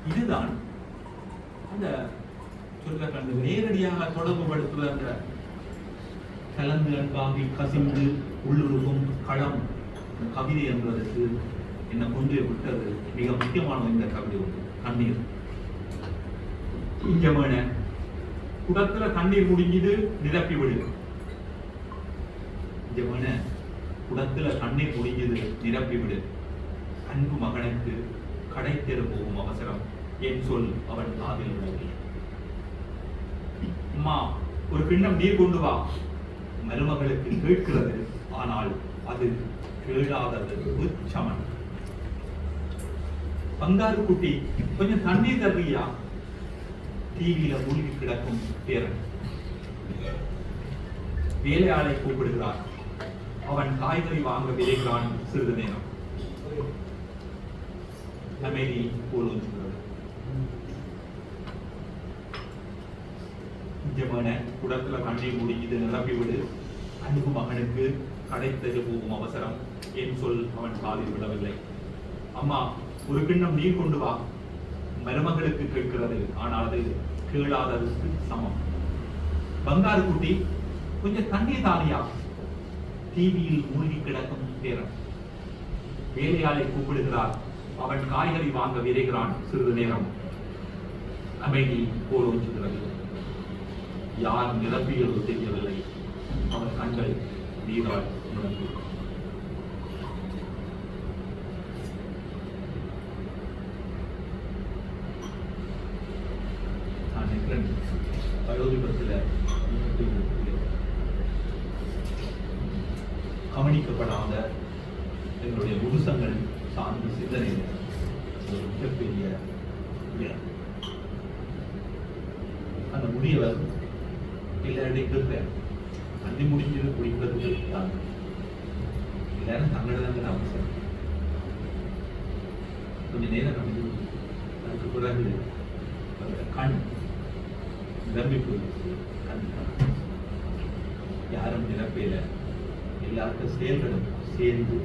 இதுதான் அந்த சொல்ல நேரடியாக தொடர்புபடுத்துகிற அந்த கலந்து அன்பாகி கசிந்து உள்ளுருகும் களம் கவிதை என்பதற்கு என்னை கொண்டு விட்டது மிக முக்கியமான இந்த கவிதை ஒன்று. கண்ணீர் இங்கமான குடத்துல தண்ணீர் முடிஞ்சது நிரப்பி விடு. இங்கமான குடத்துல தண்ணீர் முடிஞ்சது நிரப்பி விடு. அன்பு மகனுக்கு கடை தெரு போகும் அவசரம் என் சொல் அவன் காதில் விடவில்லை. அம்மா ஒரு கிண்ணம் நீர் கொண்டு வா. மருமகளுக்கு கேட்கிறது, ஆனால் அது கேளாதது உச்சமன். பங்காரு குட்டி கொஞ்சம் தண்ணீர் தருவியா? டிவியில மூழ்கி கிடக்கும் பேரன் வேலையாளை கூப்பிடுகிறார். அவன் காய்கறி வாங்க விரைகிறான். சிறிது நேரம் அமைதி போலுகிறது. குடத்துல கண்ணை முடிஞ்சது நிரப்பி விடு. அன்பு மகனுக்கு கடை தெரு போகும் அவசரம் என் சொல் அவன் காதில் விடவில்லை. அம்மா ஒரு கிண்ணம் நீர் கொண்டு வா. மருமகளுக்கு கேட்கிறது, ஆனால் அது கேளாததற்கு சமம். பங்காரு குட்டி கொஞ்சம் தண்ணீர் தானியா? டிவியில் மூழ்கி கிடக்கும் பேரன் வேலையாளை கூப்பிடுகிறார். அவன் காய்கறி வாங்க விரைகிறான். சிறிது நேரம் அமைதி போலோச்சுகிறது. யார் நிரப்பியதோ தெரியவில்லை. அவன் கண்கள் நீரால் உணர்ந்து கவனிக்கப்படாத எங்களுடைய முழுசங்கள் சார்ந்த சிந்தனை ஒரு மிகப்பெரிய அந்த முதியவர் எல்லாருடைய அள்ளி முடிஞ்சது குடிப்பதற்கு தான் எல்லாரும் தங்களது அவசரம். கொஞ்ச நேரம் நம்ம அதுக்கு பிறகு கண் நிரம்பி போயிடுச்சு. கண் யாரும் நிரப்பையில எல்லாருக்கும் செயல்களும் சேர்ந்து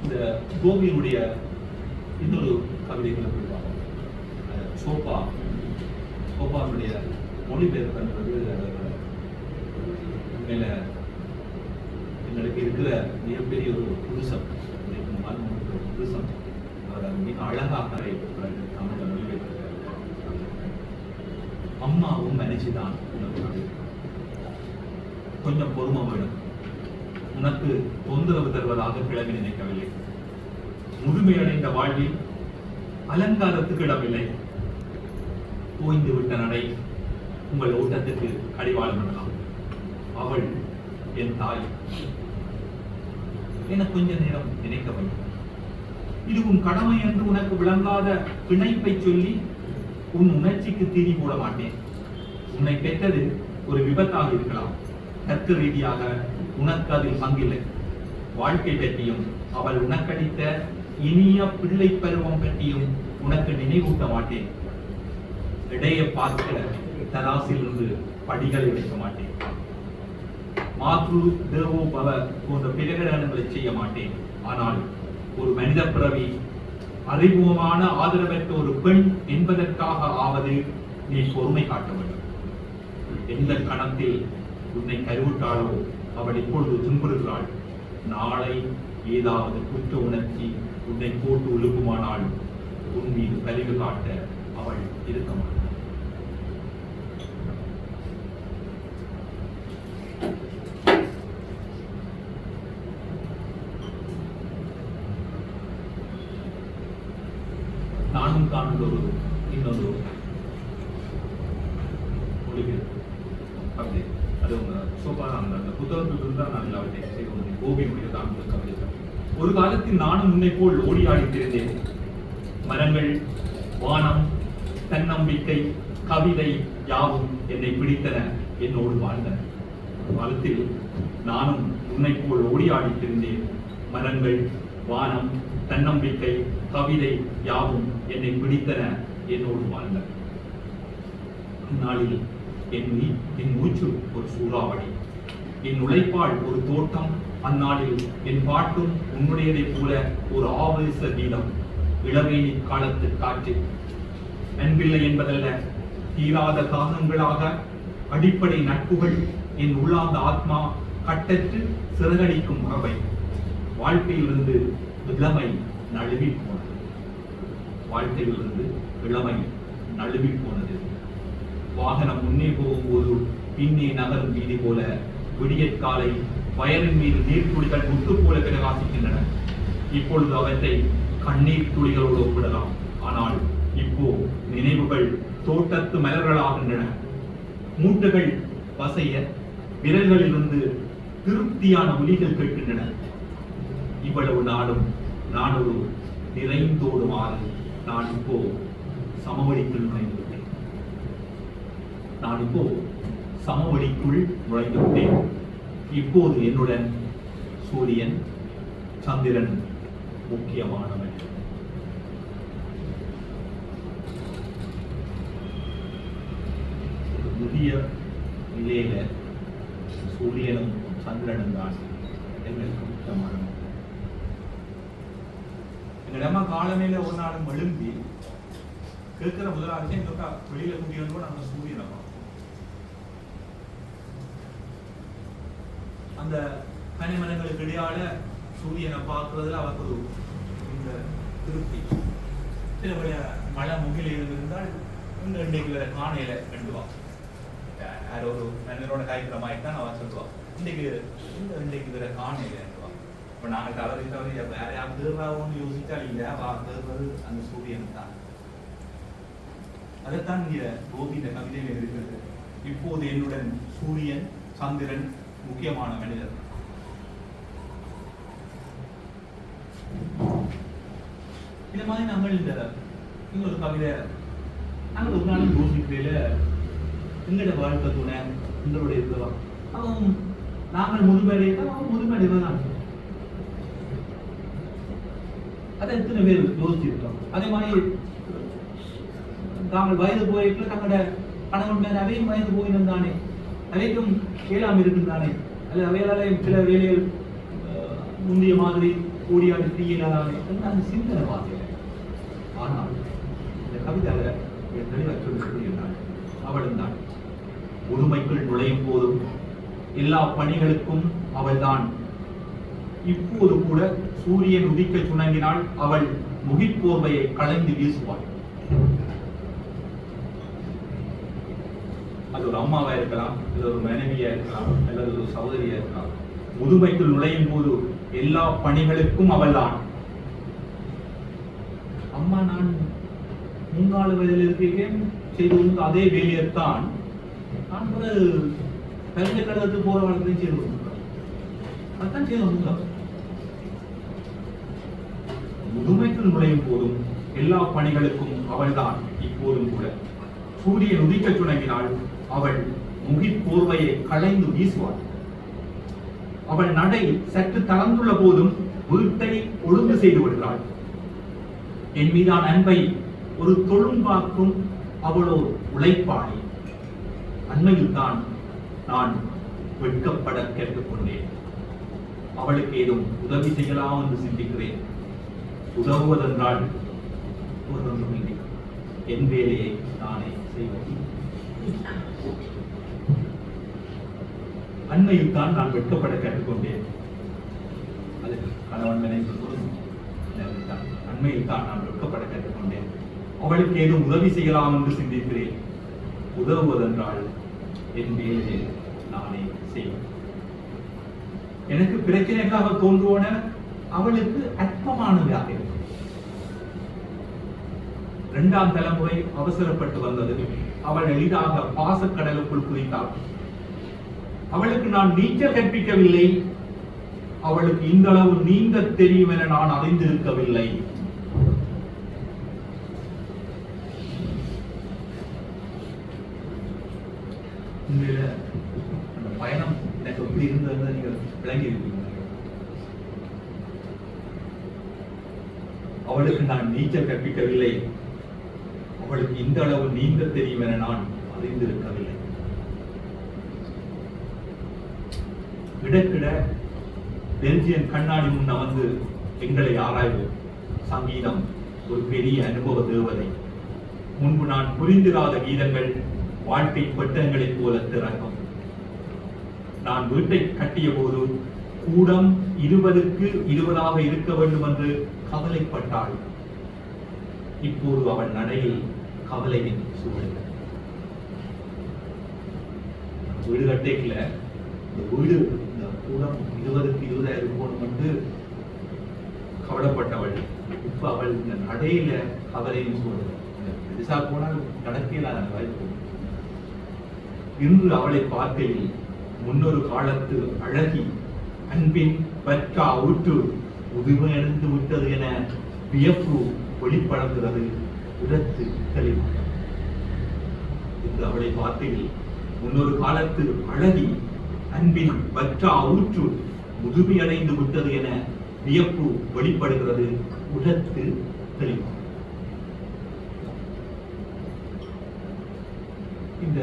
இந்த கோபியினுடைய இன்னொரு கவிதைகளை போடுவாங்க. சோப்பாவுடைய மொழிபெயர்ப்புன்றது உண்மையில எங்களுக்கு இருக்கிற மிகப்பெரிய ஒரு புதுசம். புதுசம் அவர் மிக அழகாக தமிழ் மொழிபெயர்ப்பு. அம்மாவும் மனுஷிதான் உனக்கு கொஞ்சம் பொறுமை வேணும். உனக்கு தொந்தரவு தருவதாக கிளம்பி நினைக்கவில்லை. முழுமையடைந்த வாழ்வில் அலங்காரத்துக்கு இடமில்லை. ஓய்ந்து விட்ட நடை உங்கள் ஓட்டத்துக்கு கடிவாளம் பண்ணலாம். அவள் என் தாய் என கொஞ்ச நேரம் நினைக்க வேண்டும். இது உன் கடமை என்று உனக்கு விளங்காத பிணைப்பை சொல்லி உன் உணர்ச்சிக்கு தீனி போட மாட்டேன். உன்னை பெற்றது ஒரு விபத்தாக இருக்கலாம். தர்க்க ரீதியாக உனக்கு அதில் பங்கில்லை. வாழ்க்கை பற்றியும் அவள் உனக்களித்த இனிய பிள்ளை பருவம் பற்றியும் உனக்கு நினைவூட்ட மாட்டேன். இடையே பார்க்கிற தராசில் இருந்து படிகளை வைக்க மாட்டேன். மாத்ரு தேவோ பவ போன்ற பிரகடனங்களை செய்ய மாட்டேன். ஆனால் ஒரு மனித பிறவி அறிமுகமான ஆதரவற்ற ஒரு பெண் என்பதற்காக ஆவது நீ பொறுமை காட்ட வேண்டும். எந்த கணத்தில் உன்னை கருவிட்டாளோ அவள் இப்பொழுது துன்புறுகிறாள். நாளை ஏதாவது குற்ற உணர்ச்சி உன்னை போட்டு ஒழுகுமானால் உன் மீது கழிவு காட்ட அவள் இருக்க மாட்டாள். நானும் காணுள்ள ஒரு இன்னொரு மொழிபெயர்ப்பு கவிதை. அது அந்த புத்தகத்திலிருந்து தான் நான் எல்லாவற்றையும் செய்து வந்தேன். கோபியினுடைய தான் கவிதை. ஒரு காலத்தில் நானும் உன்னை போல் ஓடி ஆடித்திருந்தேன். மரங்கள், வானம், தன்னம்பிக்கை, கவிதை யாவும் என்னை பிடித்தன, என்னோடு வாழ்ந்தன. ஒரு காலத்தில் நானும் உன்னை போல் ஓடி ஆடித்திருந்தேன். மரங்கள், வானம், தன்னம்பிக்கை, கவிதை யாவும் என்னை பிடித்தன, என்னோடு வாழ்ந்தன. இந்நாளில் என் மூச்சு ஒரு சூறாவளி, என் உழைப்பால் ஒரு தோட்டம். அந்நாளில் என் பாட்டும் உன்னுடையதை போல ஒரு ஆவேச கீதம். இளவேணி காலத்து காற்று அன்பில்லை என்பதல்ல, தீராத காகங்களாக அடிப்படை நட்புகள். என் உள்ளார்ந்த ஆத்மா கட்டற்று சிறகடிக்கும் உறவை. வாழ்க்கையிலிருந்து இளமை நழுவி போனது. வாழ்க்கையிலிருந்து இளமை நழுவி போனது. வாகனம் முன்னே போகும்போது பின்னே நகரும் வீதி போல விடியற்காலை வயலின் மீது நீர்த்துளிகள் முத்து போல பிரகாசிக்கின்றன. இப்பொழுது அவற்றை கண்ணீர் துளிகளோடு ஒப்பிடலாம். ஆனால் இப்போ நினைவுகள் தோட்டத்து மலர்களாகின்றன. மூட்டுகள் வசைய விரல்களிலிருந்து திருப்தியான ஒலிகள் கேட்கின்றன. இவ்வளவு நாளும் நான் ஒரு நிறைந்தோடும் ஆறு. நான் இப்போ சமவெளிக்குள் நுழைந்துவிட்டேன். நான் இப்போ சமவெளிக்குள் நுழைந்துவிட்டேன். இப்போது என்னுடன் சூரியன், சந்திரன் முக்கியமானவன். புதிய நிலையில சூரியனும் சந்திரனும் தான் எங்களுக்கு முக்கியமானவன். எங்களிடமா காலநிலை ஒரு நாளும் எழும்பி கேட்கிற முதலாவது எங்களுக்கு வெளியில கூட்டிய நம்ம சூரியனை அந்த பனிமரங்களுக்கு இடையால சூரியனை பார்க்கறதுல அவருக்கு ஒரு இந்த திருப்தி. சில மழை முகில் இருந்தால் இந்த இன்றைக்கு வேற காணையில கண்டுவான். யாரோ ஒரு நண்பரோட காய்க்கிற மாதிரி தான் அவன் சொல்லுவான், இன்றைக்கு வேற காணையில கண்டுவான். இப்போ நாங்கள் தவறி வேற யாரும் தேர்வாகவும் யோசிச்சால் இல்லை, தேர்வது அந்த சூரியன் தான். அதைத்தான் இங்க கோபி இந்த கவிதையில இருக்கிறது. இப்போது என்னுடன் சூரியன், சந்திரன் முக்கியமான மனிதர். இந்த மாதிரி நாங்கள் இன்னொரு கவிதை நாங்கள் ஒரு நாளும் யோசிக்கையில எங்களோட வாழ்க்கை துணை எங்களோட இருக்கலாம். அவன் நாங்கள் முதுமடைவை தான். அதை எத்தனை பேர் யோசிச்சிருக்கோம். அதே மாதிரி தாங்கள் வயது போயிட்டு தங்களோட கணவன் மேல அவையும் வயது போயிருந்தானே, அவைக்கும் கேளாமல் இருக்கின்றானே, அல்லது அவையாலையும் சில வேலைகள் முந்தைய மாதிரி ஓடியாடி தீயிலானே அந்த சிந்தனை வார்த்தை. ஆனால் இந்த கவிதை தெளிவாக சொல்லியிருந்தாள். அவளும் தான் உரிமைக்குள் நுழையும் போதும் எல்லா பணிகளுக்கும் அவள் தான். இப்போது கூட சூரியன் உதிக்க சுணங்கினால் அவள் முகிப்போர்வையை களைந்து வீசுவாள். அது ஒரு அம்மாவா இருக்கலாம், இது ஒரு மனைவியா இருக்கலாம், அல்லது ஒரு சகோதரியா இருக்கலாம். முதுமைக்குள் நுழையும் போது எல்லா பணிகளுக்கும் அவள் தான். அம்மா நான் 3-4 வயதில் இருக்கேன் செய்து அதே வேலையைத்தான் நான் பல்கலைக்கழகத்துக்கு போற வழக்கையும் செய்து கொடுத்தார். அதுதான் செய்து கொடுத்தார். முதுமைக்குள் நுழையும் போதும் எல்லா பணிகளுக்கும் அவள்தான். இப்போதும் கூட சூரியன் உதிக்க சுணங்கினால் அவள் முகிப்போர்வையை களைந்து வீசுவாள். அவள் நடை சற்று தளர்ந்துள்ள போதும் வீட்டை ஒழுங்கு செய்து விடுகிறாள். என் மீதான அன்பை ஒரு தொழும்பாக்கும் அவளோ உழைப்பாளி. அண்மையில் தான் நான் வெட்கப்பட கேட்டுக்கொண்டேன். அவளுக்கு ஏதும் உதவி செய்யலாம் என்று சிந்திக்கிறேன். உதவுவதென்றால் ஒன்றுமில்லை, என் வேலையை நானே செய்வேன். அண்மையில் தான் நான் வெட்கப்பட கேட்டுக்கொண்டேன். அது கணவன் அண்மையில் தான் நான் வெட்கப்பட கேட்டுக்கொண்டேன். அவளுக்கு ஏதும் உதவி செய்யலாம் என்று சிந்திக்கிறேன். உதவுவதென்றால் என் வேலையை நானே செய்வேன். எனக்கு பிரச்சனைக்காக தோன்றுவன அவளுக்கு அற்பமானதாக இருக்கும். 2ஆம் தலைமுறை அவசரப்பட்டு வந்தது. அவள் எளிதாக பாசக்கடலுக்குள் குதித்தாள். அவளுக்கு நான் நீச்சல் கற்பிக்கவில்லை. அவளுக்கு இந்த அளவு நீந்த தெரியும் என நான் அறிந்திருக்கவில்லை. அந்த பயணம் எனக்கு எப்படி இருந்தது நீங்க விளங்கி இருக்கீங்க. அவளுக்கு நான் நீச்சல் கற்பிக்கவில்லை. அவளுக்கு இந்த அளவு நீந்த தெரியும் என நான் அறிந்திருக்கவில்லை. இடக்கிட பெல்ஜியன் கண்ணாடி முன் வந்து எங்களை ஆராய்வோம். சங்கீதம் ஒரு பெரிய அனுபவ தேவதை. முன்பு நான் புரிந்திராத கீதங்கள் வாழ்க்கை பட்டங்களைப் போல திறக்கும். நான் வீட்டை கட்டிய போது கூடம் 20க்கு 20 இருக்க வேண்டும் என்று கவலைப்பட்டாள். இப்போது அவள் நடையில் கவலையின் சூழல். வீடு கட்டைக்குல இந்த வீடு இந்த கூடம் 20க்கு 20 இருக்கணும் என்று கவலைப்பட்டவள். இப்ப அவள் இந்த நடையில கவலையின் சூழல். பெருசா போனால் நடக்கையிலான வாய்ப்பு. இன்று அவளை பார்க்கையில் முன்னொரு காலத்து அழகி அன்பின் பற்றா ஊற்று முதுமையடைந்து விட்டது என வியப்பு வெளிப்படுகிறது. இடத்து தெளிவாக இன்று அவளை பார்க்கையில் முன்னொரு காலத்து அழகி அன்பின் பற்றா ஊற்று முதுமையடைந்து விட்டது என வியப்பு வெளிப்படுகிறது. உடத்து தெளிவாக இந்த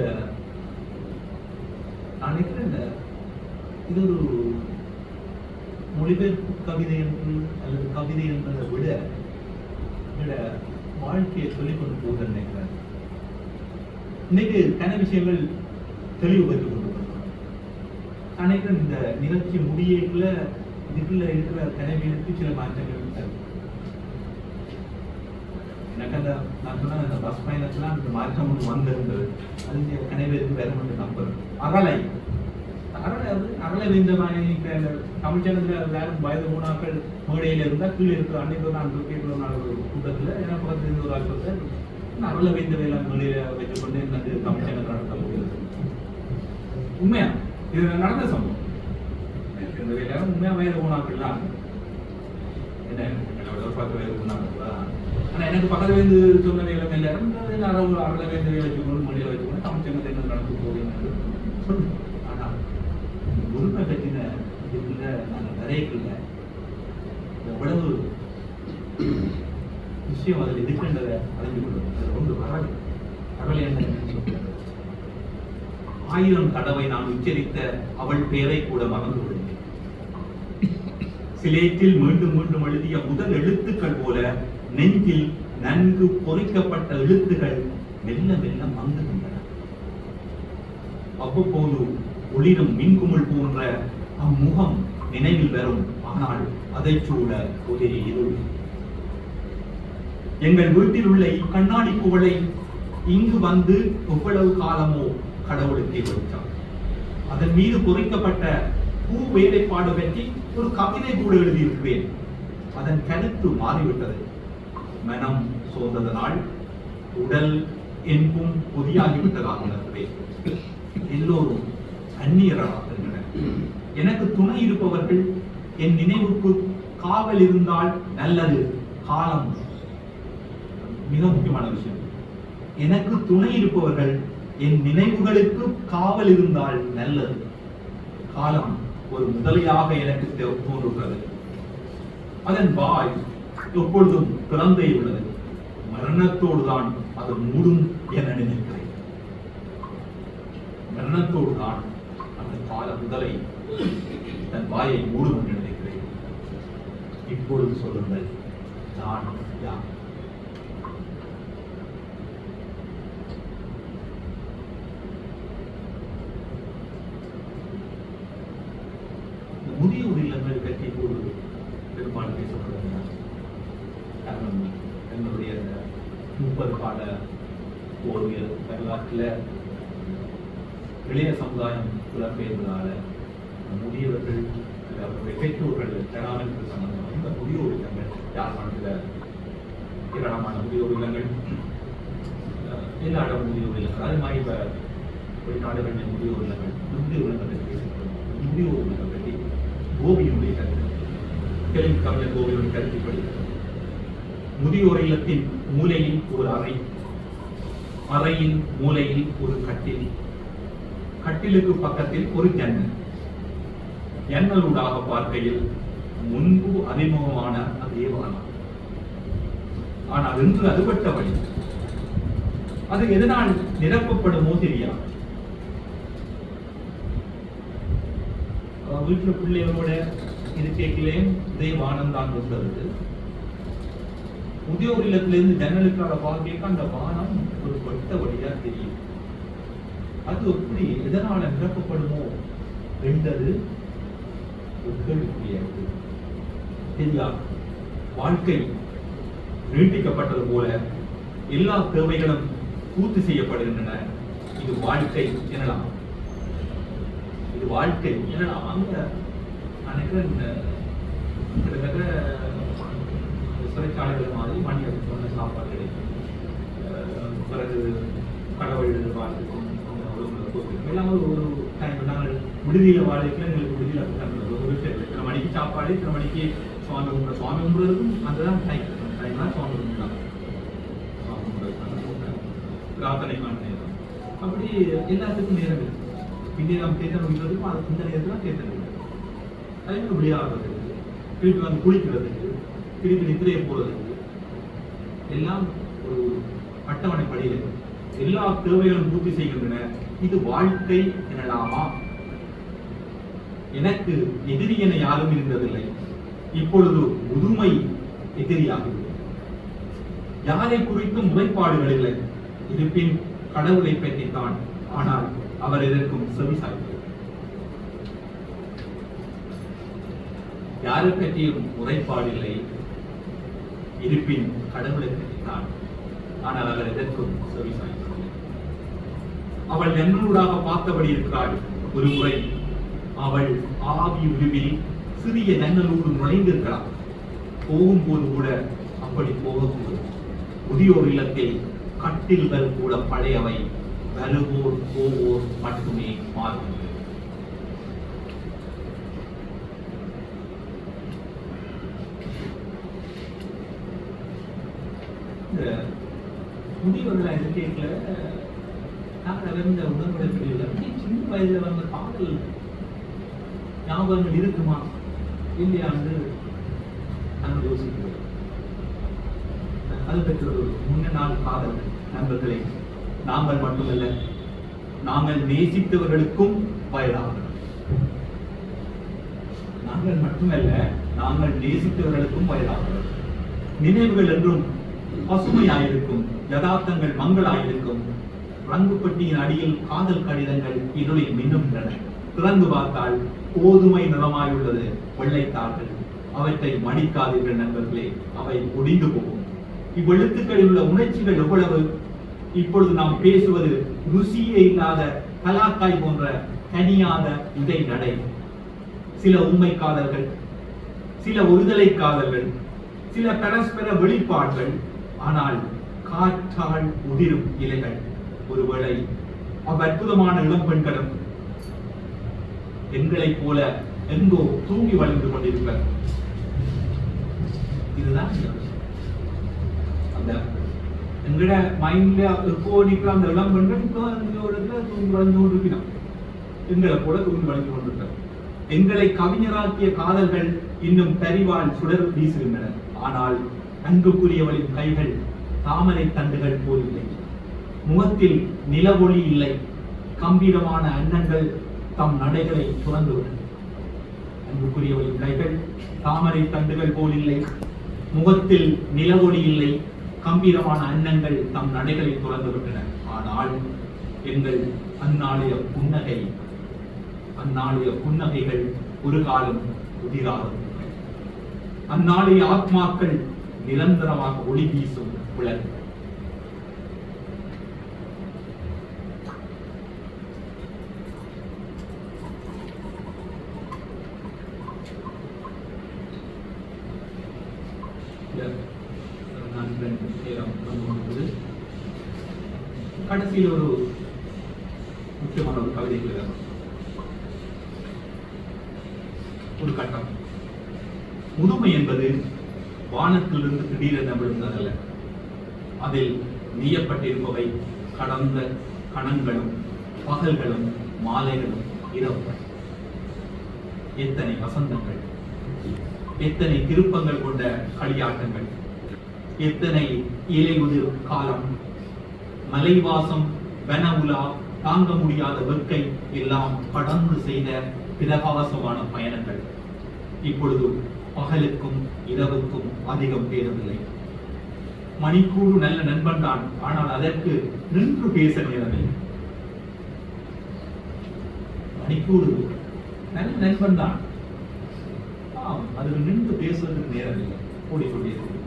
இது ஒரு மொழிபெயர்ப்பு கவிதை என்று அல்லது கவிதை என்பதை விட வாழ்க்கையை சொல்லிக் கொண்டு போகுது நினைக்கிறேன். இன்னைக்கு கன விஷயங்கள் தெளிவு பெற்றுக் கொண்டு நினைக்கிறேன். இந்த நிகழ்ச்சி முடியக்குள்ள இதுக்குள்ள இருக்கிற கனவிற்கு சில மாற்றங்கள் எனக்கு அந்த நான் சொன்ன அந்த பஸ் பயணத்துல அந்த மாற்றம் ஒன்று வந்திருந்தது. அது கனவிற்கு வேற மட்டும் நம்பர் அகலை அகலை இந்த தமிழ் சேனத்தில் வேற வயது மூணாக்கள் மேடையில இருந்தா கீழே இருக்கிற அன்னைக்கு நான் கூட்டத்தில் எனக்கு பக்கத்துல இருந்து ஒரு ஆள் சொல்றேன் அகல வைந்த வேலை மேடையில வச்சுக்கொண்டு எனக்கு தமிழ் சேனல் நடத்த முடியாது. உண்மையா இது நடந்த சம்பவம். இந்த வேலை உண்மையா வயது மூணாக்கள்லாம் என்ன பத்து வயது மூணாக்கள். ஆனா எனக்கு பக்கத்துல இருந்து சொன்ன வேலை மேல அகல வைந்த வேலை வச்சுக்கொண்டு மேடையில வச்சுக்கொண்டு தமிழ் சேனத்தை என்ன நடந்து போகுதுன்னு. ஆனா உரிமை கட்டின இதுக்குள்ள நாங்கள் நிறையக்குள்ள எவ்வளவு விஷயம் அதில் இருக்கின்றதை அறிந்து கொள்ளும். அது ஒன்று அகலை என்ன 1000 தடவை நான் உச்சரித்த அவள் பெயரை கூட மறந்து விடுவேன். சிலேட்டில் மீண்டும் மீண்டும் எழுதிய முதல் எழுத்துக்கள் போல நெஞ்சில் நன்கு பொறிக்கப்பட்ட எழுத்துக்கள் மெல்ல மெல்ல மங்குகின்றன. அவ்வப்போது ஒளிரும் மின்குமிழ் போன்ற அம்முகம் நினைவில் வரும். ஆனால் அதை சூழ ஒரே இருள். எங்கள் வீட்டில் உள்ள கண்ணாடி குவளை இங்கு வந்து எவ்வளவு காலமோ கடவுளுக்கே வைத்தார். அதன் மீது பொறிக்கப்பட்ட பூ வேலைப்பாடு பற்றி ஒரு கவிதை கூட எழுதியிருக்கிறேன். அதன் கருத்து மாறிவிட்டது. மனம் சோர்ந்ததனால் உடல் என்பும் பொதியாகிவிட்டதாக உணர்கிறேன். எல்லோரும் அந்நியராகின்றனர். எனக்கு துணை இருப்பவர்கள் என் நினைவுக்கு காவல் இருந்தால் நல்லது. காலம் மிக முக்கியமான விஷயம். எனக்கு துணை இருப்பவர்கள் என் நினைவுகளுக்கு காவல் இருந்தால் நல்லது. காலம் ஒரு முதலையாக எனக்கு தோன்றுகிறது. அதன் வாய் எப்பொழுதும் திறந்தே உள்ளது. மரணத்தோடுதான் அது மூடும் என நினைக்கிறேன். மரணத்தோடுதான் அந்த கால முதலை தன் வாயை மூடும் என்று நினைக்கிறேன். இப்பொழுது சொல்லுங்கள், நான் யார்? முதியோர் இல்லங்கள் பற்றி ஒரு பெரும்பாலும் பேசப்படுகிறது. காரணம் என்னுடைய 30 கால ஓவியர் வரலாற்றில் இளைய சமுதாயம் புலம்பெயர்ந்ததால முதியவர்கள் அவருடைய பெற்றோர்கள் தராமல் சம்பந்தம் இந்த முதியோர் இல்லங்கள் யாழ்ப்பாணத்தில் ஏராளமான முதியோர் இல்லங்கள், எல்லா இடம் முதியோர் இல்லங்கள், அது மாதிரி இப்போ வெளிநாடுகளின் முதியோர் இல்லங்கள் பற்றி பேசப்படும். முதியோர் இல்லங்கள் பற்றி கோபியினுடைய கருத்து, தெலுங்கு கவிஞர் கோபியினுடைய கருத்துப்படி முதியோர் இல்லத்தின் மூலையில் ஒரு அறை, அறையின் மூலையில் ஒரு கட்டில், கட்டிலுக்கு பக்கத்தில் ஒரு ஜன்னல். ஜன்னலூடாக பார்க்கையில் முன்பு அறிமுகமான அதே வானம். ஆனால் இன்று அதுபட்ட வழி. அது எதனால் நிரப்பப்படுமோ தெரியாது. வீட்டுல பிள்ளைகளோட இருக்கையிலே இதே வானம் தான் கொண்டது. முதியோர் இல்லத்திலிருந்து ஜன்னலுக்காக பார்க்க அந்த வானம் ஒரு வெட்ட வழியா தெரியும். அது எப்படி எதனால நிரப்பப்படுமோ என்றது ஒரு கேள்விக்குறியானது. தெரியாது. வாழ்க்கை நீட்டிக்கப்பட்டது போல எல்லா தேவைகளும் பூர்த்தி செய்யப்படுகின்றன. இது வாழ்க்கை எனலாம். இது வாழ்க்கை எனலாம். அங்க கிட்டத்தட்ட சிறைச்சாலைகள் மாதிரி மணி சொன்ன சாப்பாடு கிடைக்கும். பிறகு கடவுள் வாழ்க்கை எல்லாம் ஒரு நாங்கள் விடுதியில் வாழ்க்கை எங்களுக்கு விடுதியில் ஒரு விஷயம் இத்தனை மணிக்கு சாப்பாடு, இத்தனை மணிக்கு சுவாமி கும்பிடுறதுக்கும் அதுதான் டைம் தான் சுவாமி கும்பிடலாம். பிரார்த்தனைக்கான நேரம் அப்படி எல்லாத்துக்கும் நேரம் இருக்கு. இந்திய நாம் தேர்தல் முடிக்கிறதுக்கும் அது இந்த நேரத்தில் தேர்தல் இருக்கு. அதே மாதிரி விளையாடுறதுக்கு, திருப்பி வந்து குளிக்கிறதுக்கு, திருப்பி நித்திரையை போறதுக்கு எல்லாம் ஒரு அட்டவணை படியில் எல்லா தேவைகளும் பூர்த்தி செய்கின்றன. இது வாழ்க்கை எனலாமா? எனக்கு எதிரி என யாரும் இருந்ததில்லை. இப்பொழுது முதுமை எதிரியாகிறது. யாரை குறித்தும் முறைப்பாடுகள் இல்லை. இருப்பின் கடவுளை பற்றித்தான். ஆனால் அவர் எதற்கும் செவி சாய்க்கிறார். யாரை பற்றியும் முறைப்பாடு இல்லை. இருப்பின் கடவுளை பற்றித்தான். ஆனால் அவர் எதற்கும் செவி சாய்க்கிறார். அவள் என்னூடாக பார்த்தபடி இருக்கிறாள். ஒரு முறை அவள் ஆவி உருவில் சிறிய ஜன்னலோடு நுழைந்திருக்கிறாள். போகும்போது கூட அப்படி போகக்கூடும். முதியோர் இல்லத்தில் கட்டில்கள் கூட பழையவை. வருவோர் போவோர் மட்டுமே மாறும். இந்த முதியோர்கள் இருக்கைகளை நாங்கள் இருந்த உடன்படிக்கையில் சின்ன வயதில் வந்த காதல் ஞாபகங்கள் இருக்குமா இல்லையாண்டு நாங்கள் யோசிக்கிறோம். அது பற்றி ஒரு முன்ன நாள் காதல் நண்பர்களே, நாங்கள் மட்டுமல்ல, நாங்கள் நேசித்தவர்களுக்கும் வயதாகும். நாங்கள் மட்டுமல்ல, நாங்கள் நேசித்தவர்களுக்கும் வயதாகும். நினைவுகள் என்றும் பசுமையாயிருக்கும், யதார்த்தங்கள் மங்களாயிருக்கும். ரங்குப்பட்டியின் அடியில் காதல் கடிதங்கள் இருளில் மின்னுகின்றன. திறந்து பார்த்தால் கோதுமை நிறமாயுள்ளது வெள்ளைத்தாள்கள். அவற்றை மடிக்காதீர்கள் நண்பர்களே, அவை ஒடிந்து போகும். இவ்வெழுத்துக்களில் உள்ள உணர்ச்சிகள் எவ்வளவு! இப்பொழுது நாம் பேசுவது ருசியே இல்லாத கலாக்காய் போன்ற தனியாத இடை நடை. சில உண்மை காதல்கள், சில ஒருதலை காதல்கள், சில பரஸ்பர வெளிப்பாடுகள். ஆனால் காற்றால் உதிரும் இலைகள். ஒருவேளை அவ்வற்புதமான இளம் பெண்களும் எங்களைப் போல எங்கோ தூங்கி வளர்ந்து கொண்டிருப்பர். இதுதான் அந்த எங்கட மைண்ட்ல இப்போ நிற்கிற அந்த இளம் பெண்கள் இப்போ தூங்கி வளர்ந்து கொண்டிருக்கிறோம். எங்களை போல தூங்கி வளர்ந்து கொண்டிருக்கிறார். எங்களை கவிஞராக்கிய காதல்கள் இன்னும் பரிவால் சுடர் வீசுகின்றன. ஆனால் அன்புக்குரியவளின் கைகள் தாமரை தண்டுகள் போல் இல்லை. முகத்தில் நிலவொளி இல்லை. கம்பீரமான அன்னங்கள் தம் நடைகளை துறந்துவிடும். அன்புக்குரியவளின் கைகள் தாமரை தண்டுகள் போல் இல்லை. முகத்தில் நிலவொளி இல்லை. கம்பீரமான அன்னங்கள் தம் நடைகளை துறந்துவிட்டன. ஆனால் எங்கள் அந்நாளைய புன்னகைகள் ஒரு காலம் உதிராது. அந்நாளைய ஆத்மாக்கள் நிரந்தரமாக ஒளி வீசும் விளக்கு. கடைசியில் ஒரு முக்கியமான ஒரு கவிதை ஒரு கட்டம். முதுமை என்பது வானத்திலிருந்து திடீரென விழுந்ததல்ல. அதில் நீயப்பட்டிருப்பவை கடந்த கணங்களும் பகல்களும் மாலைகளும் இரவுகள். எத்தனை வசந்தங்கள், எத்தனை திருப்பங்கள் கொண்ட களியாட்டங்கள், எத்தனை இலையுதிர் காலம், மலைவாசம், வன உலா, தாங்க முடியாத வெக்கை எல்லாம் கடந்து செய்த பிரகாசமான பயணங்கள். இப்பொழுது பகலுக்கும் இரவுக்கும் அதிகம் பேரவில்லை. மணிக்கூடு நல்ல நண்பன் தான், ஆனால் அதற்கு நின்று பேச நேரமில்லை. மணிக்கூடு நல்ல நண்பன் தான், அது நின்று பேசுவதற்கு நேரமில்லை. ஓடிக்கொண்டிருக்கிறது.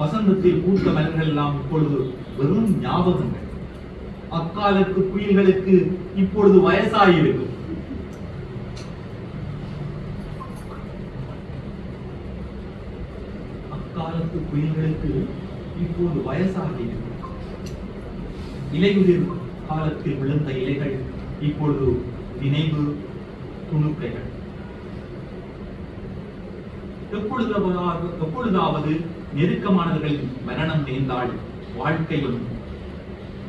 வசந்தத்தில் பூத்த மலர்கள் எல்லாம் இப்பொழுது வெறும் ஞாபகங்கள். அக்காலத்து குயில்களுக்கு இப்பொழுது வயசாயிருக்கும். அக்காலத்து குயில்களுக்கு இப்போது வயசாகியிருக்கும். இலையுதிர் காலத்தில் விழுந்த இலைகள் இப்பொழுது நினைவு துணுக்கைகள். எப்பொழுதாவது நெருக்கமானவர்களின் மரணம் நேர்ந்தால் வாழ்க்கையும்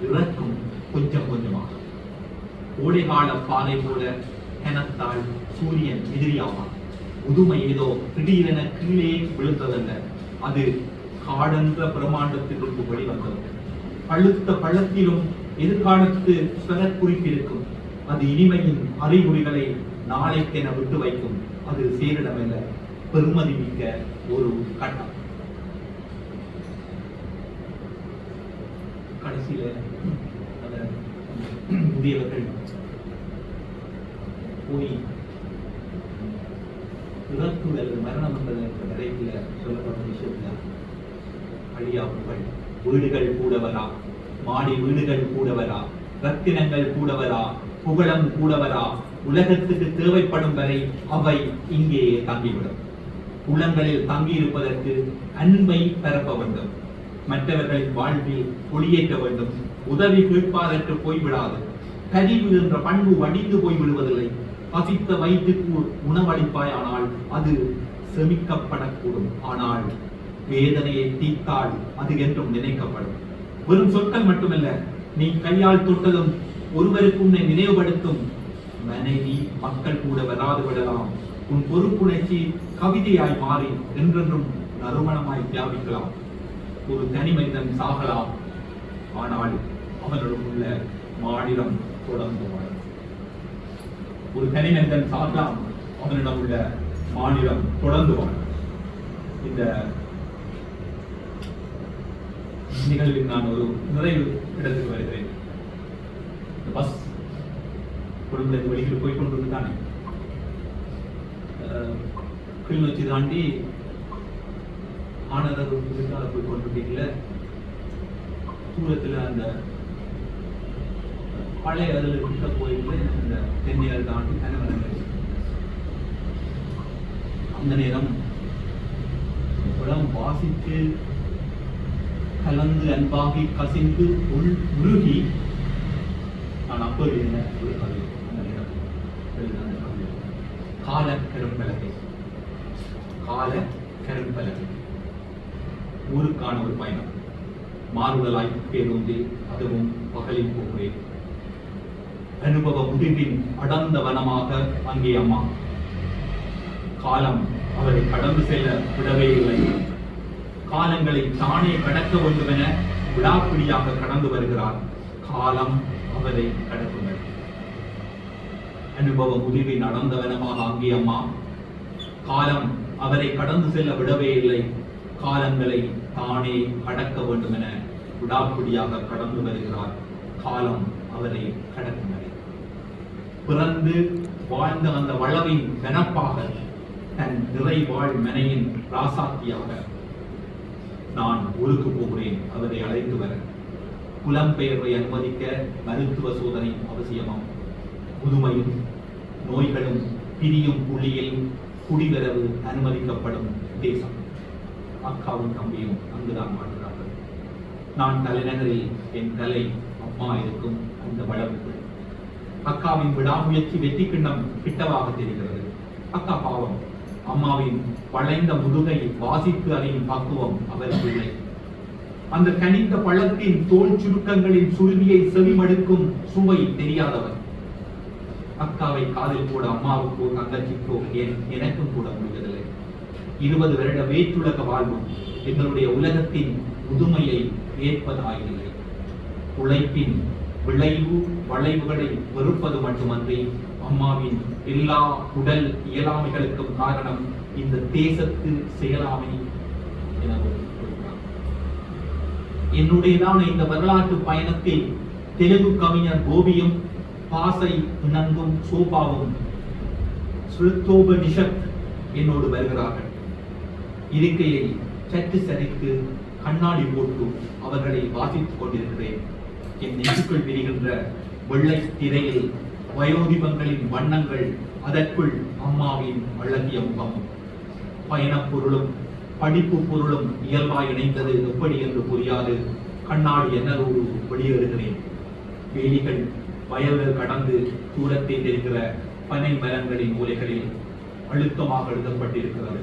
இறக்கும் கொஞ்சம் கொஞ்சமாக. கோடைகால பாலை போல கனத்தால் சூரியன் எதிரியாவான். முதுமை ஏதோ திடீரென கீழே விழுந்ததல்ல, அது காடென்ற பிரமாண்டத்திற்கு வெளிவந்தது. பழுத்த பள்ளத்திலும் எதிர்காலத்து ஸ்வரக்குறிப்பிருக்கும். அது இனிமையின் அறிகுறிகளை நாளைக்கென விட்டு வைக்கும். அது சேரிடமல்ல, பெருமதி மிக்க ஒரு கட்டம். கடைசியில முதியவர்கள் போய் இறப்பு அல்லது மரணம் என்பது நிறைய சொல்லப்பட்ட விஷயத்துல அழியா புகழ். வீடுகள் கூடவரா, மாடி வீடுகள் கூடவரா, ரத்தினங்கள் கூடவரா, புகழம் கூடவரா, உலகத்துக்கு தேவைப்படும் வரை அவை இங்கேயே தங்கிவிடும். உள்ளங்களில் தங்கியிருப்பதற்கு அன்பை பரப்ப வேண்டும். மற்றவர்களின் வாழ்வில் ஒளியேற்ற வேண்டும். உதவி கேட்பாதற்கு போய்விடாது. கரிவு என்ற பண்பு வடிந்து போய்விடுவதில்லை. பசித்த வயிற்றுக்கு உணவளிப்பாயானால் அது செமிக்கப்படக்கூடும். ஆனால் வேதனையை தீர்த்தால் அது என்றும் நினைக்கப்படும். வெறும் சொற்கள் மட்டுமல்ல, நீ கையால் தொட்டதும் ஒருவருக்கு உன்னை நினைவுபடுத்தும் மனைவி மக்கள் கூட வராது விடலாம். உன் பொறுப்புணர்ச்சி கவிதையாய் மாறி என்றென்றும் நறுமணமாய் வியாபிக்கலாம். ஒரு தனி மனிதன் சாகலாம், ஆனால் அவனுடன் உள்ள மாநிலம் தொடர்ந்து வாழும். ஒரு தனி மனிதன் சாகலாம், அவனிடம் உள்ள மாநிலம் தொடர்ந்து வாழும். இந்த நிகழ்வில் நான் ஒரு நிறைவு இடத்துக்கு வருகிறேன். பஸ் குடும்பத்துக்கு வெளியில் போய் கொண்டு தானே கிளிநொச்சி தாண்டி ஆனந்தர் போய் கொண்டிருக்கீங்கள, தூரத்தில் அந்த பழைய அதில் கிட்ட போயிட்டு இந்த தென்னையால் தாண்டி கனவரங்கள். அந்த நேரம் உலகம் வாசித்து கலந்து அன்பாகி கசிந்து உருகி நான் அப்போ என்ன ஒரு கவி அந்த நேரம் கால கரும்பலகை. கால கரும்பலகை ஊருக்கான ஒரு பயணம். மாறுதலாய் பேருந்தில், அதுவும் பகலில் போகிறேன். அனுபவ முடிவின் அடர்ந்த வனமாக அங்கே அம்மா. காலம் அவரை கடந்து செல்ல விடவே இல்லை. காலங்களை தானே கடக்க வேண்டும் என விடாப்பிடியாக கடந்து வருகிறார். காலம் அவரை கடக்குங்கள். அனுபவ முடிவின் அடர்ந்த வனமாக அங்கே அம்மா. காலம் அவரை கடந்து செல்ல விடவே இல்லை. காலங்களை தானே கடக்க வேண்டும் என விடாப்பிடியாக கடந்து வருகிறார். காலம் அவரை கடக்கும் வரை. பிறந்து வாழ்ந்த அந்த வளவின் வெனப்பாக, தன் நிறைவாழ் மனையின் ராசாத்தியாக நான் ஊருக்கு போகிறேன் அவரை அழைத்து வர. புலம்பெயர்வை அனுமதிக்க மருத்துவ சோதனை அவசியமாம். முதுமையும் நோய்களும் பிரியும் புள்ளியில் குடிவரவு அனுமதிக்கப்படும் தேசம். அக்காவும் தம்பியும் அங்குதான் வாழ்கிறார்கள். நான் தலைநகரில் என் தலை அம்மா இருக்கும் அந்த வளவுக்குள். அக்காவின் விடாமுயற்சி வெற்றி கிண்ணம் கிட்டவாக தெரிகிறது. அக்கா பாவம். அம்மாவின் வளைந்த முதுகை வாசித்து அறியும் பக்குவம் அவருக்கு இல்லை. அந்த கனிந்த பழத்தின் தோல் சுருக்கங்களின் சுருவியை செவிமடுக்கும் சுவை தெரியாதவர். அக்காவை காதில் கூட அம்மாவுக்கோ தங்கச்சிக்கோ எனக்கும் கூட முடிவதில்லை. 20 வருட வேற்றுலக வாழ்வும் எங்களுடைய உலகத்தின் முதுமையை ஏற்பதாயில்லை. உழைப்பின் விளைவு வளைவுகளை வெறுப்பது மட்டுமன்றி அம்மாவின் எல்லா உடல் இயலாமைகளுக்கும் காரணம் இந்த தேசத்து செயலாமை என கூறுகிறார். என்னுடையதான இந்த வரலாற்று பயணத்தில் தெலுங்கு கவிஞர் கோபியும் பாசை நங்கும் சோபாவும் ஸ்ருத்தோபனிஷத் என்னோடு வருகிறார்கள். இருக்கையை சற்று சரித்து கண்ணாடி போட்டு அவர்களை வாசித்துக் கொண்டிருக்கிறேன். என் நெஞ்சுக்குள் விரிகின்ற வெள்ளை திரையில் வயோதிபங்களின் வண்ணங்கள், அதற்குள் அம்மாவின் அழகிய முகமும். பயணப் பொருளும் படிப்பு பொருளும் இயல்பாய் இணைந்தது எப்படி என்று புரியாது கண்ணாடி என்னரோடு வெளியேறுகிறேன். வேலிகள் வயல்கள் கடந்து தூரத்தை தெரிகிற பனை மரங்களின் மூலைகளில் அழுத்தமாக எழுதப்பட்டிருக்கிறது.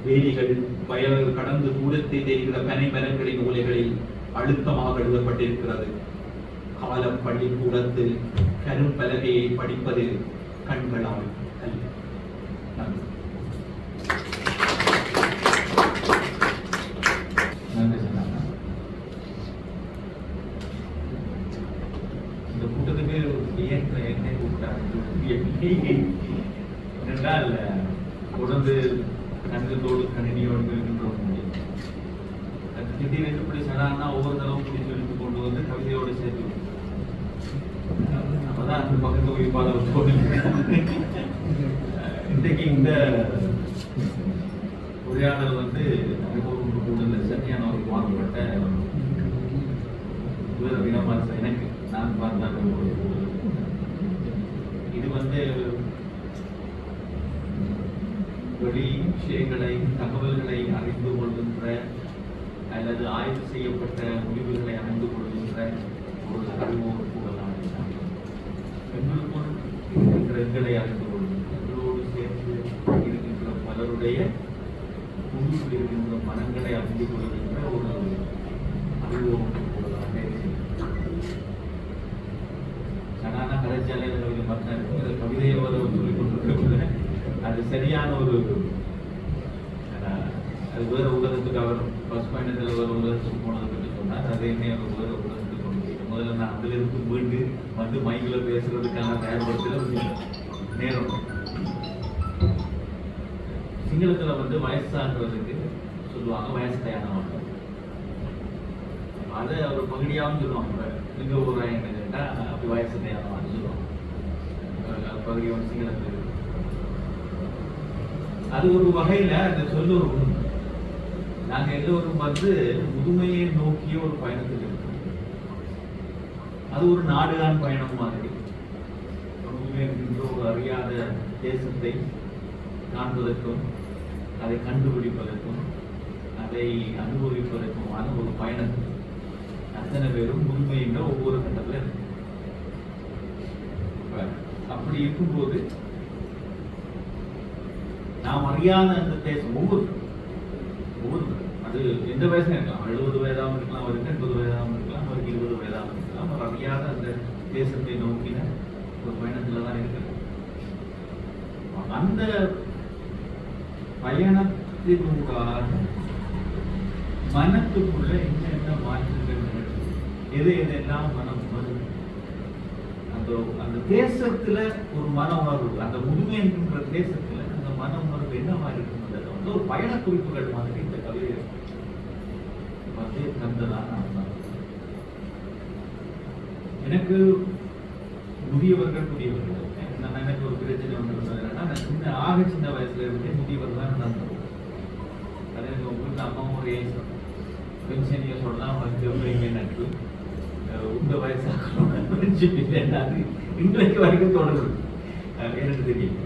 வேலிகள் வயல்கள் கடந்து தூரத்தை தெரிகிற பனை மரங்களின் மூலைகளில் அழுத்தமாக எழுதப்பட்டிருக்கிறது. காலம் பள்ளிக்கூடத்தில் கரும்பலகையை படிப்பது கண்களால் அல்ல. நன்றி. இந்த கூட்டத்துக்கு என்னை கூப்பிட்டாங்க என்றால் தொடர்ந்து கணிதத்தோடு கணினியோடு இருக்கின்றோம். திடீரென்று இப்படி சடானா ஒவ்வொரு தடவும் பிடிச்சு எடுத்து கொண்டு வந்து கவிதையோடு சேர்த்து அப்பதான் அந்த பக்கத்து உயிர்ப்பாளர் இன்றைக்கு இந்த உரையாடல் வந்து அனுபவம் கூடல சரியான ஒரு மாறுபட்ட வினமாக எனக்கு நான் பார்த்தாங்க. இது வந்து வெளி விஷயங்களை தகவல்களை அறிந்து கொள்கின்ற அல்லது ஆய்வு செய்யப்பட்ட முடிவுகளை அறிந்து கொள்கின்ற ஒரு அறிவோடு கூடலாம். எங்களுக்குள் இருக்கின்ற எங்களை அறிந்து கொள்கின்ற எங்களோடு சேர்ந்து இருக்கின்ற பலருடைய உள்ளுக்குள் இருக்கின்ற மனங்களை அறிந்து கொள்கின்ற ஒரு அறிவோடு கூடலாம். சனான கலைச்சாலையில் பார்த்தா கவிதையை சொல்லிக் கொண்டிருக்கிற அது சரியான ஒரு அது வேற உலகத்துக்கு அவர் பஸ் பயணத்தில் வேற உலகத்துக்கு போனதை பற்றி சொன்னார். அதே வேற உலகத்துக்கு கொண்டு போயிட்டு முதல்ல நான் அதில் இருந்து மீண்டு வந்து மைக்கில் பேசுறதுக்கான தயார்படுத்தல நேரம். சிங்களத்தில் வந்து வயசாகிறதுக்கு சொல்லுவாங்க வயசு தயாராக. அதை அவர் பகுதியாகவும் சொல்லுவாங்க. இங்கே ஒரு என்ன கேட்டால் அப்படி வயசு தயாராக சொல்லுவாங்க. பகுதி வந்து சிங்களத்தில் அது ஒரு வகையில் அந்த சொல்ல ஒரு உண்மை. நாங்கள் எல்லோரும் வந்து முதுமையை நோக்கிய ஒரு பயணத்தில் இருக்கோம். அது ஒரு நாடுகான் பயணம் மாதிரி. ஒரு அறியாத தேசத்தை காண்பதற்கும் அதை கண்டுபிடிப்பதற்கும் அதை அனுபவிப்பதற்குமான ஒரு பயணம். அத்தனை பேரும் முதுமைன்ற ஒவ்வொரு கட்டத்தில் இருக்கு. அப்படி இருக்கும்போது நாம் அறியாத அந்த தேசம் ஒவ்வொரு அது எந்த வயசுல இருக்கலாம். 70 வயதாகவும் இருக்கலாம், அவருக்கு 80 வயதாகவும் இருக்கலாம், அவருக்கு 20 வயதாகவும் இருக்கலாம். அவர் அறியாத அந்த தேசத்தை நோக்கின ஒரு பயணத்துல தான் இருக்கிறது. அந்த பயணத்தினூடாக மனத்துக்குள்ள என்ன மாற்றங்கள் எதெல்லாம் மனம் உணர்வு, அந்த தேசத்துல ஒரு மன உணர்வு, அந்த முதுமை என்கின்ற தேசத்துல அந்த மன உணர்வு என்னவா இருக்குன்றது வந்து ஒரு பயண குறிப்புகள் மாதிரி இந்த கவிதை வந்து தந்ததான். எனக்கு முதியவர்கள் எனக்கு ஒரு பிரச்சனை வந்து சின்ன வயசுல இருந்தே முதியவர் தான் நடந்தது. அது எனக்கு உங்களுக்கு அம்மாவும் ஒரு ஏஜ் பென்ஷனியை சொல்லலாம் வந்து நட்பு உங்க வயசாக ஃப்ரெண்ட்ஷிப் இல்லைன்னா இன்றைக்கு வரைக்கும் தொடருது. எனக்கு தெரியும்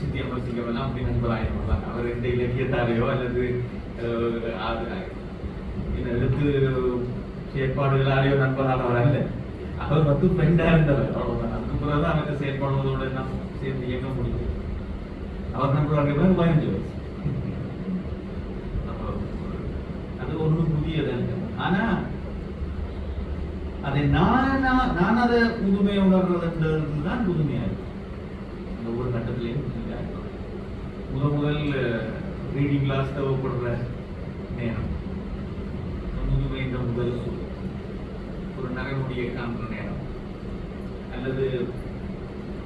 சித்திய மசிங்கமெல்லாம் அப்படி நண்பராயிருப்பாங்க. அவர் எந்த இலக்கியத்தாரையோ அல்லது எழுத்து செயற்பாடுகளாலேயோ நண்பரானவர் அல்ல. அவர் வந்து ஃப்ரெண்டா இருந்தவர், அவ்வளவுதான். அதுக்கு பிறகுதான் அவருக்கு செயல்படுவதோட எல்லாம் சேர்ந்து இயங்க முடியும். அவர் நண்பராக 15 வயசு. அது ஒன்றும் புதியது. ஆனா அதை நான் அதை புதுமையை உணர்றதுன்றது தான் புதுமையாயிருக்கு. அந்த ஒவ்வொரு கட்டத்திலையும் முதல் ரீடிங் கிளாஸ் தேவைப்படுற நேரம் அப்படியே காண்ற நேரம், அல்லது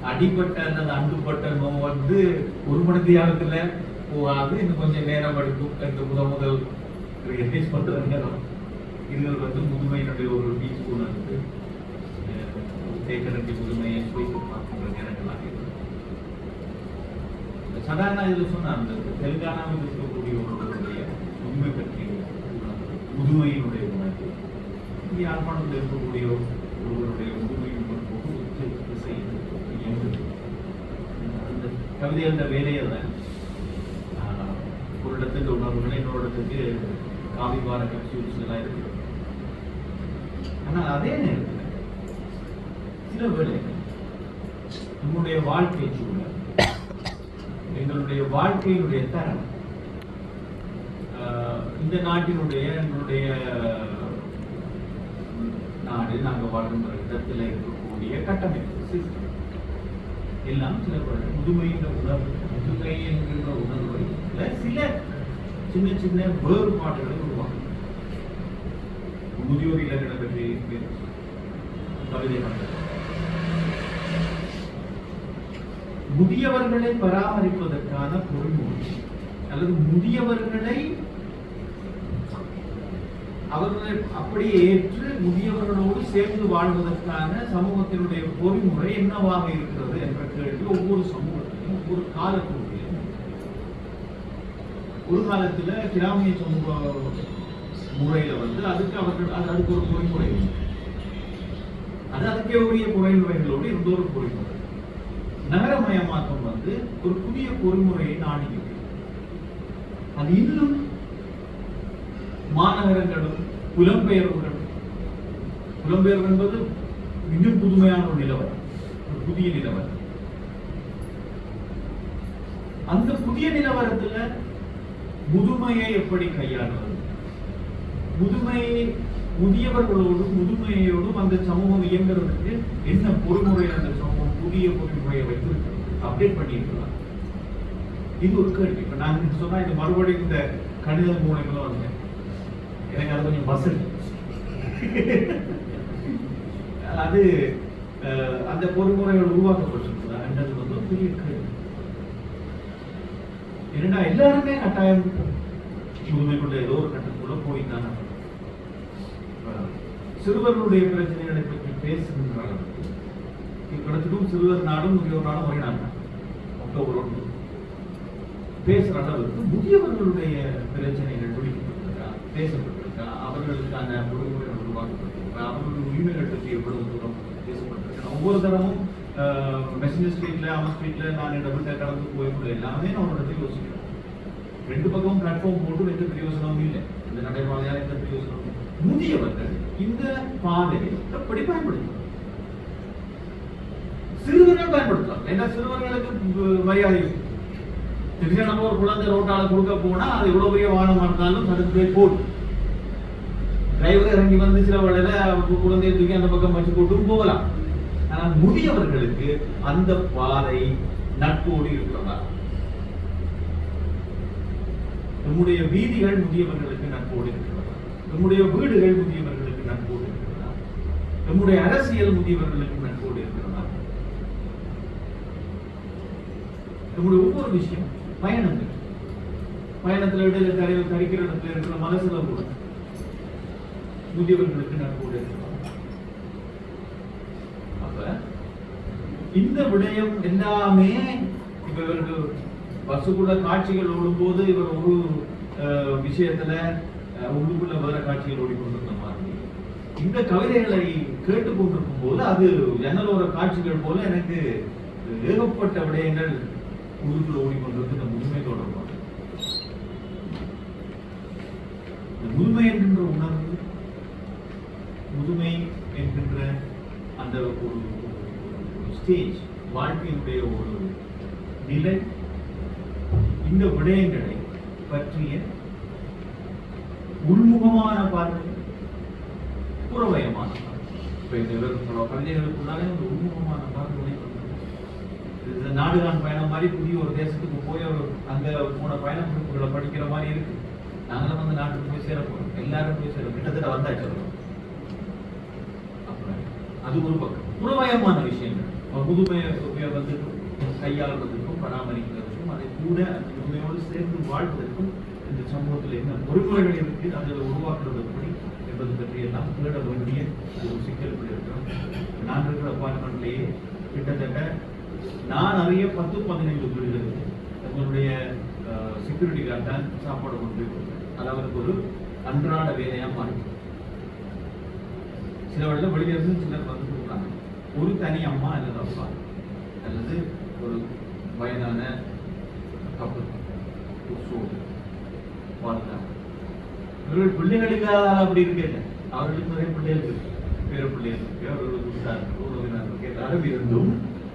அடிப்பட்ட அல்லது அண்டுபட்ட நோய் வந்து ஒரு மணி தியானத்துல போகாது, இன்னும் கொஞ்சம் நேரம் எடுக்கும் என்று முதல் ரியலைஸ் பண்ற நேரம். இது வந்து முதுமையினுடைய ஒரு டீஸ்பூன் வந்து தேக்கரண்டி முதுமையை சுவைத்து பார்க்கின்ற நேரங்களாக இருக்கும். சாதாரண இதில் சொன்ன அந்த தெலுங்கானாவில் இருக்கக்கூடிய ஒருவருடைய முதுமை பற்றிய முதுமையினுடைய உணர்வு, யாழ்ப்பாணத்தில் இருக்கக்கூடிய ஒருவருடைய முதுமையின் திசை அந்த கவிதைகள வேலையை தான் ஒரு இடத்துக்கு உணர்வுகள் இன்னொரு இடத்துக்கு காவிபார கப்சூல்ஸ் எல்லாம் இருக்கு. ஆனால் அதே நேரத்தில் சில வேளைகள் நம்முடைய வாழ்க்கை சூழல், எங்களுடைய வாழ்க்கையினுடைய தரம், இந்த நாட்டினுடைய எங்களுடைய நாடு நாங்கள் வாழ்கின்ற இடத்துல இருக்கக்கூடிய கட்டமைப்பு சிஸ்டம் எல்லாம் சில முதுமையின் உணர்வு, முதுமை என்கின்ற உணர்வை சில சின்ன சின்ன வேறுபாடுகளை உருவாக்கும். முதியோர் இலக்கண பற்றி கவிதை பண்றது, முதியவர்களை பராமரிப்பதற்கான பொறுமுறை அல்லது முதியவர்களை அவர்களை அப்படியே ஏற்று முதியவர்களோடு சேர்ந்து வாழ்வதற்கான சமூகத்தினுடைய பொறிமுறை என்னவாக இருக்கிறது என்ற கேள்வி ஒவ்வொரு சமூகத்திலும் ஒவ்வொரு காலத்தினுடைய, ஒரு காலத்துல கிராமிய சமூக முறையில வந்து அதுக்கு அதுக்கு ஒரு பொறிமுறை, அது அதுக்கே உரிய பொறிமுறைகளோடு இருந்த ஒரு பொறிமுறை. நகரமயமாக்கம் வந்து ஒரு புதிய பொறிமுறையை நாடுகிறது. அது இன்னும் மாநகரங்களும் புலம்பெயர்வுகள், புலம்பெயர்வு என்பது இன்னும் புதுமையான ஒரு நிலவரம், ஒரு புதிய நிலவரம். அந்த புதிய நிலவரத்துல முதுமையை எப்படி கையாளுவது, முதியவர்களோடும் முதுமையோடும் அந்த சமூகம் இயங்குறதுக்கு என்ன பொறிமுறை அந்த சமூகம் புதிய பொறிமுறையை வைத்திருக்கிறது, அப்டேட் பண்ணியிருக்கலாம். இது ஒரு கேள்வி. இப்ப நான் சொன்னா இது மறுபடியும் இந்த கணித மூலங்களும் வந்தேன், எனக்கு அது கொஞ்சம் வசதி. அது அந்த பொறிமுறைகள் உருவாக்கப்பட்டிருக்குதா என்றது வந்து ஒரு பெரிய கேள்வி. ஏன்னா எல்லாருமே கட்டாயம் முதுமைக்குள்ள ஏதோ ஒரு கட்டத்துக்குள்ள போய்தான். சிறுவர்களுடைய பிரச்சனைகளை பற்றி பேசுகின்ற அளவுக்கு இக்கடத்துக்கும் சிறுவர் நாடும் முதியோர் நாடும் ஒரே நாள் தான், அக்டோபர் 1 பேசுற அளவுக்கு முதியவர்களுடைய பிரச்சனைகள் விழிக்கப்பட்டிருக்கா, பேசப்பட்டிருக்கா, அவர்களுக்கான பொறிமுறைகள் உருவாக்கப்பட்டிருக்கா, அவர்களுடைய உரிமைகள் பற்றி எவ்வளவு தூரம் பேசப்பட்டிருக்கா. ஒவ்வொரு தரமும் மெசஞ்சர் ஸ்ட்ரீட்ல அவன் ஸ்ட்ரீட்ல நான் இந்த வீட்டை கடந்து போய் எல்லாமே நான் ஒரு இடத்துல யோசிக்கிறேன். ரெண்டு பக்கமும் பிளாட்ஃபார்ம் போட்டு எந்த பிரயோசனமும் இல்லை, இந்த நடைபாதையால் எந்த பிரயோசனமும். முதியவர்கள் இந்த பாதையை எப்படி பயன்படுத்தும்? சிறுவர்கள் பயன்படுத்தலாம். ஏன்னா சிறுவர்களுக்கு மரியாதை திருச்சியா நம்ம ஒரு குழந்தை ரோட்டால கொடுக்க போனா அது எவ்வளவு பெரிய வாகனமா இருந்தாலும் தடுத்து போய் போடும். டிரைவர் இறங்கி வந்து சில வேளையில குழந்தையை தூக்கி அந்த பக்கம் வச்சு போட்டும் போகலாம். ஆனால் முதியவர்களுக்கு அந்த பாதை நட்போடு இருக்கிறதா? நம்முடைய வீதிகள் முதியவர்களுக்கு நட்போடு இருக்கிறதா? நம்முடைய வீடுகள் முதியவர்களுக்கு நட்போடு இருக்கிறதா? நம்முடைய அரசியல் முதியவர்களுக்கு நட்போடு இருக்கிறதா? நம்முடைய ஒவ்வொரு விஷயம், பயணங்கள், பயணத்தில் இடையில தரிக்கிற இடத்துல இருக்கிற மனசுல கூட முதியவர்களுக்கு நட்போடு இருக்கிறதா? அப்ப இந்த விடயம் எல்லாமே இப்ப இவருக்கு பஸ்ஸுக்குள்ள காட்சிகள் ஓடும்போது இவர் ஒரு விஷயத்துல உள்ளுக்குள்ள வேற காட்சிகள் ஓடிக்கொண்டிருந்த மாதிரி இந்த கவிதைகளை கேட்டுக்கொண்டிருக்கும் போது அது ஜன்னலோர காட்சிகள் போல எனக்கு ஏகப்பட்ட விடயங்கள் உள்ளுக்குள்ள ஓடிக்கொண்டிருக்கு. இந்த முதுமை தொடர்பாக முதுமை என்கின்ற உணர்வு, முதுமை என்கின்ற அந்த ஒரு ஸ்டேஜ், வாழ்க்கையினுடைய ஒரு நிலை, இந்த விடயங்களை பற்றிய உள்முகமான பார்வை, புறவயமான கவிதைகளுக்குள்ளாலே ஒரு உள்முகமான பார்வை. நாடுகான் பயணம் மாதிரி புதிய ஒரு தேசத்துக்கு போய் அங்க போன பயண குறிப்புகளை படிக்கிற மாதிரி இருக்கு. நாங்களும் வந்து நாட்டுக்கு போய் சேர போறோம், எல்லாரும் போய் சேர கிட்டத்தட்ட வந்தாச்சு. அப்புறம் அது ஒரு பக்கம். புறவயமான விஷயங்கள் முதுமையை வந்து கையாளுவதற்கும் பராமரிப்பதற்கும் அதை கூட அந்த முதுமையோடு சேர்ந்து வாழ்வதற்கும் இந்த சமூகத்தில் என்ன பொறிமுறைகள் இருக்கு அதில் உருவாக்குறது எப்படி என்பது பற்றி எல்லாம் தேட வேண்டிய ஒரு சிக்கல் இருக்கிறோம். நான் இருக்கிற அப்பார்ட்மெண்ட்லேயே கிட்டத்தட்ட நான் அறிய 10-15 வீடுகளுக்கு தங்களுடைய செக்யூரிட்டி கார்டு தான் சாப்பாடு கொண்டு போய் கொடுத்தேன். அது அவருக்கு ஒரு அன்றாட வேலையா மாறி சில வழியில் வெளியிலிருந்து சிலர் வந்து கொடுக்குறாங்க. ஒரு தனி அம்மா அல்லது அப்பா அல்லது ஒரு வயதான கப்பல் வாழ்ந்தாங்க. இவர்கள் பிள்ளைகளுக்காக அப்படி இருக்கல, அவர்களுக்கு நிறைய பிள்ளைகள் இருக்கு, பேர பிள்ளைகள் இருக்கு, அவர்களுக்கு உறவினர் இருக்கு. எல்லாரும் இருந்தும்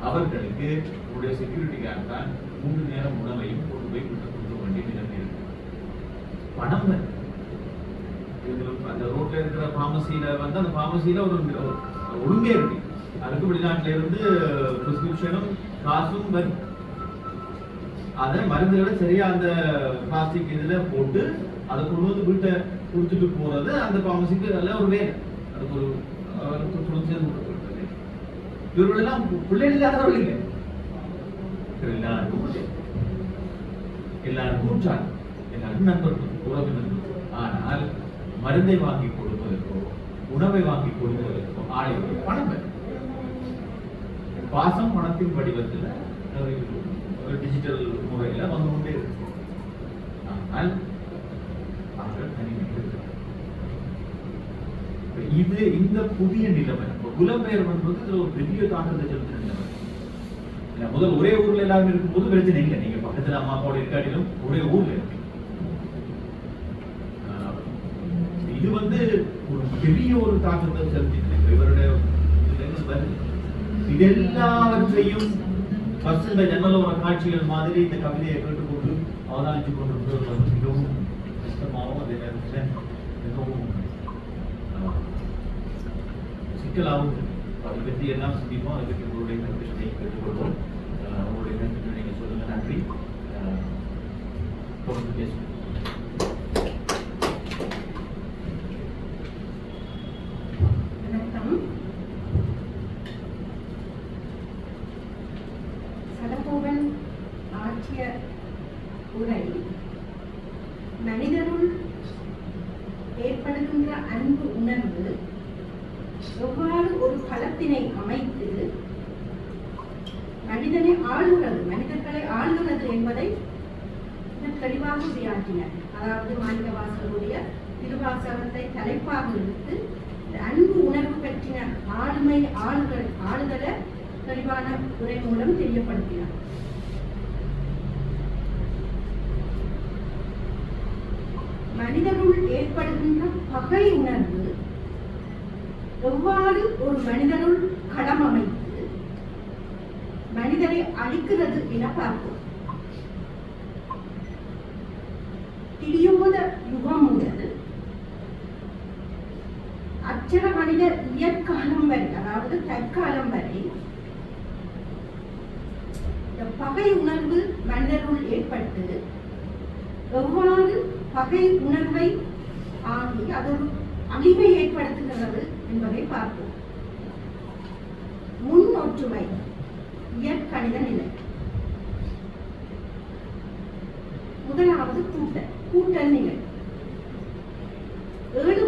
அவர்களுக்கு உங்களுடைய செக்யூரிட்டி கார்டு தான் 3 நேரம் உணவையும் கொண்டு போய் கொடுக்க வேண்டிய நிலைமை இருக்கு. பணம் அந்த ரோட்ல இருக்கிற பார்மசியில வந்து அந்த பார்மசியில ஒரு ஒழுங்கே இருக்கு. அதுக்கு வெளிநாட்டில இருந்து பிரிஸ்கிரிப்ஷனும் காசும் வரும். அதை மருந்துகளை சரியா அந்த பிளாஸ்டிக் இதுல போட்டு அதை கொண்டு வந்து வீட்டை குடிச்சிட்டு போறது அந்த பார்மசிக்கு நல்ல ஒரு வேலை. அதுக்கு ஒரு இவர்கள் எல்லாம் பிள்ளைகள் இல்லாதவர்கள் இல்லை, எல்லாரும் கூட்டாள், எல்லாரும் நண்பர்கள், உறவினர்கள். ஆனால் மருந்தை வாங்கி கொடுப்பதற்கோ உணவை வாங்கி கொடுப்பதற்கோ ஆளுநர்கள் பணம் பாசம் பணத்தின் வடிவத்தில் டிஜிட்டல் முறையில வந்து கொண்டே இருக்கு. ஆனால் அவர்கள் தனிமையில் இது இந்த புதிய நிலைமை புலம்பெயர் என்பது ஒரு பெரிய தாக்கத்தை செலுத்தின நிலைமை. முதல் ஒரே ஊர்ல எல்லாரும் இருக்கும்போது பிரச்சனை இல்லை, நீங்க பக்கத்துல அம்மா அப்பாவோட இருக்காட்டிலும் ஒரே ஊர்ல இருக்கு. இது வந்து ஒரு பெரிய ஒரு தாக்கத்தை செலுத்திட்டு இவருடைய இது எல்லாவற்றையும் இந்த ஜன்னலோர காட்சிகள் மாதிரி இந்த கவிதையை கேட்டுக்கொண்டு அவதானித்துக் கொண்டிருப்பது மிகவும் கஷ்டமாகவும் அதே நேரத்தில் மிகவும் சிக்கலாகவும் அதை பற்றி எல்லாம் சிந்திப்போம். அதை பற்றி உங்களுடைய கருத்துக்களை கேட்டுக்கொள்வோம். உங்களுடைய கருத்துக்களை நீங்கள் சொல்லுங்க. நன்றி. தொடர்ந்து பேசுவோம். சடகோபன் ஆற்றிய உரை மனிதனுள் ஏற்படுகின்ற அன்பு உணர்வு எவ்வாறு ஒரு களத்தினை அமைத்து மனிதர்களை ஆளுகிறது என்பதை தெளிவாக உரையாற்றினர். அதாவது மாணிக்கவாசகருடைய திருவாசகத்தை தலைப்பாக எடுத்து அன்பு உணர்வு பற்றின ஆளுதலை தெளிவான உரை மூலம் தெரியப்படுத்தினார். மனிதனுள் ஏற்படுகின்ற பகை உணர்வு எவ்வாறு ஒரு மனிதனுள் களம் அமைத்து மனிதரை அழிக்கிறது என பார்ப்போம். திரியோத யுகம் முதல் அச்சர மனித இயற்காலம் வரை, அதாவது தற்காலம் வரை பகை உணர்வு மனிதருள் ஏற்பட்டு எவ்வாறு பகை உணர்வை ஆகி அது ஒரு அழிவை ஏற்படுத்துகிறது என்பதை பார்ப்போம். முன் ஒற்றுமை இயற்கணித நிலை. முதலாவது கூட்டல் நிலை. 7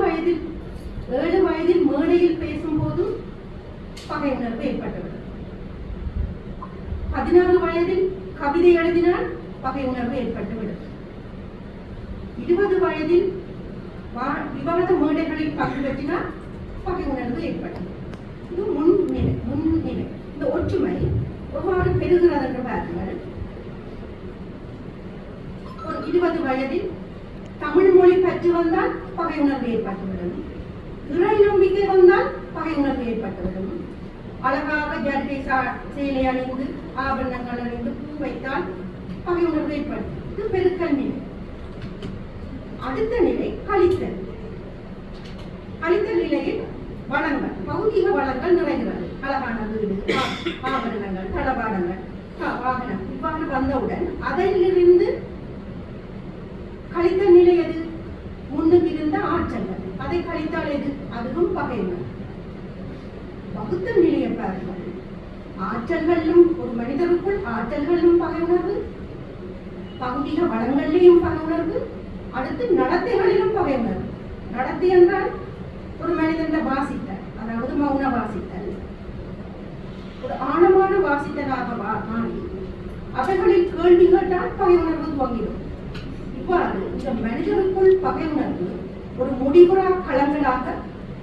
வயதில் மேடையில் பேசும் போதும் பகை உணர்வு ஏற்பட்டுவிடும். 16 வயதில் கவிதை எழுதினால் பகை உணர்வு ஏற்பட்டுவிடும். 20 வயதில் விவாத மேடைகளில் பங்கு பெற்றினால் பகை உணர்வு ஏற்படும். இது முன்னிலை. இந்த ஒற்றுமை எவ்வாறு பெறுகிறது என்று பாருங்கள். ஒரு 20 வயதில் தமிழ் மொழி பற்றி வந்தால் பகை உணர்வு ஏற்பட்டுவிடும். இறை நம்பிக்கை வந்தால் பகை உணர்வு ஏற்பட்டுவிடும். அழகாக ஜரிகை சேலை அணிந்து ஆபரணங்கள் அணிந்து பூ வைத்தால் பகை உணர்வு ஏற்படும். இது பெருக்கல் நிலை. அடுத்த நிலை கழித்தல். கழித்தல் நிலையில் வளங்கள், பௌதிக வளங்கள் நிறைகிறது. அழகான வீடு, ஆபரணங்கள், தளபாடங்கள், வாகனம் இவ்வாறு வந்தவுடன் அதிலிருந்து கழித்தல் நிலை எது? முன்னுக்கு இருந்த ஆற்றல்கள். அதை கழித்தால் எது? அதுவும் பகைவர். வகுத்தல் நிலையை பாருங்கள். ஆற்றல்களிலும் ஒரு மனிதருக்குள் ஆற்றல்களிலும் பகை உணர்வு, பௌதிக வளங்களிலும் பகை உணர்வு, அடுத்து நடத்தைகளிலும் பகை உணர்வு. நடத்தை என்றால் ஒரு மனிதன் வாசித்தல், அதாவது மௌன வாசித்தல், ஒரு ஆழமான வாசித்தலாக மாறி அவைகளில் கேள்வி கேட்டால் பகை உணர்வு துவங்கிடும். இவ்வாறு இந்த மனிதருக்குள் பகை உணர்வு ஒரு முடிவுறா களங்களாக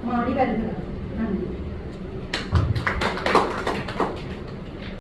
மாறி வருகிறது. நன்றி.